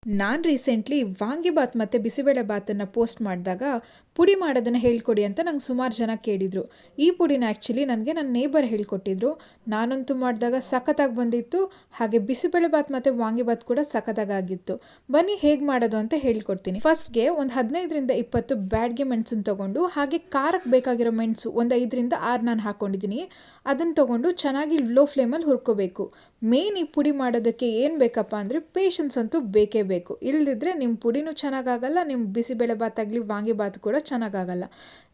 ನಾನು ರೀಸೆಂಟ್ಲಿ ವಾಂಗಿಬಾತ್ ಮತ್ತು ಬಿಸಿಬೇಳೆ ಬಾತನ್ನು ಪೋಸ್ಟ್ ಮಾಡಿದಾಗ ಪುಡಿ ಮಾಡೋದನ್ನು ಹೇಳ್ಕೊಡಿ ಅಂತ ನಂಗೆ ಸುಮಾರು ಜನ ಕೇಳಿದರು. ಈ ಪುಡಿನ ಆ್ಯಕ್ಚುಲಿ ನನಗೆ ನನ್ನ ನೇಬರ್ ಹೇಳ್ಕೊಟ್ಟಿದ್ರು. ನಾನಂತೂ ಮಾಡಿದಾಗ ಸಖತ್ತಾಗಿ ಬಂದಿತ್ತು. ಹಾಗೆ ಬಿಸಿಬೇಳೆ ಬಾತ್ ಮತ್ತು ವಾಂಗಿಬಾತ್ ಕೂಡ ಸಖತ್ತಾಗಿತ್ತು. ಬನ್ನಿ ಹೇಗೆ ಮಾಡೋದು ಅಂತ ಹೇಳ್ಕೊಡ್ತೀನಿ. ಫಸ್ಟ್ಗೆ ಒಂದು 15-20 ಬ್ಯಾಡ್ಗೆ ಮೆಣಸನ್ನು ತೊಗೊಂಡು, ಹಾಗೆ ಖಾರಕ್ಕೆ ಬೇಕಾಗಿರೋ ಮೆಣಸು ಒಂದು 5-6 ನಾನು ಹಾಕ್ಕೊಂಡಿದ್ದೀನಿ. ಅದನ್ನು ತೊಗೊಂಡು ಚೆನ್ನಾಗಿ ಲೋ ಫ್ಲೇಮಲ್ಲಿ ಹುರ್ಕೋಬೇಕು. ಮೇನ್ ಈ ಪುಡಿ ಮಾಡೋದಕ್ಕೆ ಏನು ಬೇಕಪ್ಪ ಅಂದರೆ ಪೇಷನ್ಸ್ ಅಂತೂ ಬೇಕೇ ಬೇಕು. ಇಲ್ಲದಿದ್ದರೆ ನಿಮ್ಮ ಪುಡಿನೂ ಚೆನ್ನಾಗಾಗಲ್ಲ, ನಿಮ್ಮ ಬಿಸಿಬೇಳೆ ಬಾತ್ ಆಗಲಿ ವಾಂಗಿಬಾತ್ ಕೂಡ ಚೆನ್ನಾಗಾಗಲ್ಲ.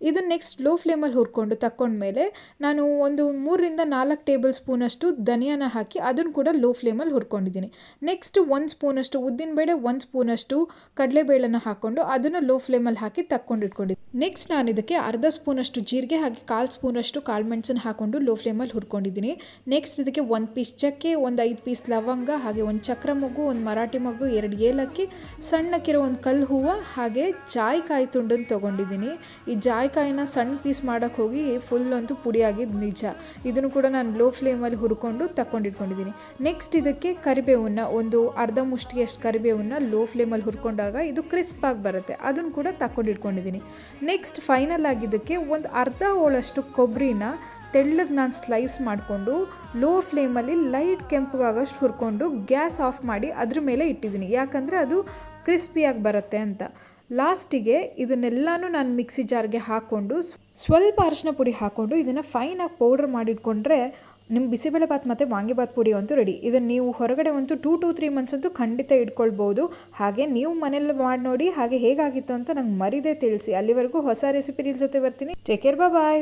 ಇದನ್ನು ನೆಕ್ಸ್ಟ್ ಲೋ ಫ್ಲೇಮಲ್ಲಿ ಹುರ್ಕೊಂಡು ತಕ್ಕೊಂಡ್ಮೇಲೆ ನಾನು ಒಂದು 3-4 ಟೇಬಲ್ ಸ್ಪೂನಷ್ಟು ಧನಿಯಾನ ಹಾಕಿ ಅದನ್ನು ಕೂಡ ಲೋ ಫ್ಲೇಮಲ್ಲಿ ಹುರ್ಕೊಂಡಿದ್ದೀನಿ. ನೆಕ್ಸ್ಟ್ 1 ಸ್ಪೂನಷ್ಟು ಉದ್ದಿನಬೇಳೆ, 1 ಸ್ಪೂನಷ್ಟು ಕಡಲೆಬೇಳೆನ ಹಾಕ್ಕೊಂಡು ಅದನ್ನು ಲೋ ಫ್ಲೇಮಲ್ಲಿ ಹಾಕಿ ತಕ್ಕೊಂಡಿಟ್ಕೊಂಡಿದ್ದೀನಿ. ನೆಕ್ಸ್ಟ್ ನಾನು ಇದಕ್ಕೆ ಅರ್ಧ ಸ್ಪೂನಷ್ಟು ಜೀರಿಗೆ ಹಾಗೆ 1/4 ಸ್ಪೂನಷ್ಟು ಕಾಳು ಮೆಣಸನ್ನು ಹಾಕ್ಕೊಂಡು ಲೋ ಫ್ಲೇಮಲ್ಲಿ ಹುರ್ಕೊಂಡಿದ್ದೀನಿ. ನೆಕ್ಸ್ಟ್ ಇದಕ್ಕೆ 1 ಪೀಸ್ ಚಕ್ಕೆ, ಒಂದು 5 ಪೀಸ್ ಲವಂಗ, ಹಾಗೆ ಒಂದು ಚಕ್ರ ಮೊಗ್ಗು, ಒಂದು ಮರಾಠಿ ಮೊಗ್ಗು, 2 ಏಲಕ್ಕಿ, ಸಣ್ಣಕ್ಕಿರೋ ಒಂದು ಕಲ್ಲು ಹೂವು, ಹಾಗೆ ಜಾಯಿಕಾಯಿ ತುಂಡನ್ನು ತೊಗೊಂಡಿದ್ದೀನಿ. ಈ ಜಾಯಿಕಾಯಿನ ಸಣ್ಣ ಪೀಸ್ ಮಾಡೋಕ್ಕೆ ಹೋಗಿ ಫುಲ್ ಅಂತೂ ಪುಡಿಯಾಗಿದ್ದು ನಿಜ. ಇದನ್ನು ಕೂಡ ನಾನು ಲೋ ಫ್ಲೇಮಲ್ಲಿ ಹುರ್ಕೊಂಡು ತಗೊಂಡಿಟ್ಕೊಂಡಿದ್ದೀನಿ. ನೆಕ್ಸ್ಟ್ ಇದಕ್ಕೆ ಕರಿಬೇವನ್ನ ಒಂದು ಅರ್ಧ ಮುಷ್ಟಿಗೆಷ್ಟು ಕರಿಬೇವನ್ನ ಲೋ ಫ್ಲೇಮಲ್ಲಿ ಹುರ್ಕೊಂಡಾಗ ಇದು ಕ್ರಿಸ್ಪಾಗಿ ಬರುತ್ತೆ. ಅದನ್ನು ಕೂಡ ತಗೊಂಡಿಟ್ಕೊಂಡಿದ್ದೀನಿ. ನೆಕ್ಸ್ಟ್ ಫೈನಲ್ ಆಗಿದ್ದಕ್ಕೆ ಒಂದು ಅರ್ಧ ಹೋಳಷ್ಟು ಕೊಬ್ಬರಿನ ತೆಳ್ಳಗೆ ನಾನು ಸ್ಲೈಸ್ ಮಾಡಿಕೊಂಡು ಲೋ ಫ್ಲೇಮಲ್ಲಿ ಲೈಟ್ ಕೆಂಪಗಾಗೋಷ್ಟು ಹುರ್ಕೊಂಡು ಗ್ಯಾಸ್ ಆಫ್ ಮಾಡಿ ಅದ್ರ ಮೇಲೆ ಇಟ್ಟಿದ್ದೀನಿ. ಯಾಕಂದರೆ ಅದು ಕ್ರಿಸ್ಪಿಯಾಗಿ ಬರುತ್ತೆ ಅಂತ. ಲಾಸ್ಟಿಗೆ ಇದನ್ನೆಲ್ಲನೂ ನಾನು ಮಿಕ್ಸಿ ಜಾರ್ಗೆ ಹಾಕ್ಕೊಂಡು ಸ್ವಲ್ಪ ಅರಿಶಿನ ಪುಡಿ ಹಾಕ್ಕೊಂಡು ಇದನ್ನು ಫೈನಾಗಿ ಪೌಡ್ರ್ ಮಾಡಿಟ್ಕೊಂಡ್ರೆ ನಿಮ್ಮ ಬಿಸಿಬೇಳೆಬಾತ್ ಮತ್ತು ವಾಂಗಿಬಾತ್ ಪುಡಿ ಅಂತೂ ರೆಡಿ. ಇದನ್ನು ನೀವು ಹೊರಗಡೆ ಅಂತೂ 2 to 3 ಮಂತ್ಸ್ ಅಂತೂ ಖಂಡಿತ ಇಟ್ಕೊಳ್ಬೋದು. ಹಾಗೆ ನೀವು ಮನೇಲಿ ಮಾಡಿ ನೋಡಿ, ಹಾಗೆ ಹೇಗಾಗಿತ್ತು ಅಂತ ನಂಗೆ ಮರಿದೇ ತಿಳಿಸಿ. ಅಲ್ಲಿವರೆಗೂ ಹೊಸ ರೆಸಿಪಿ ಜೊತೆ ಬರ್ತೀನಿ. ಟೇಕ್ ಕೇರ್, ಬಾಯ್.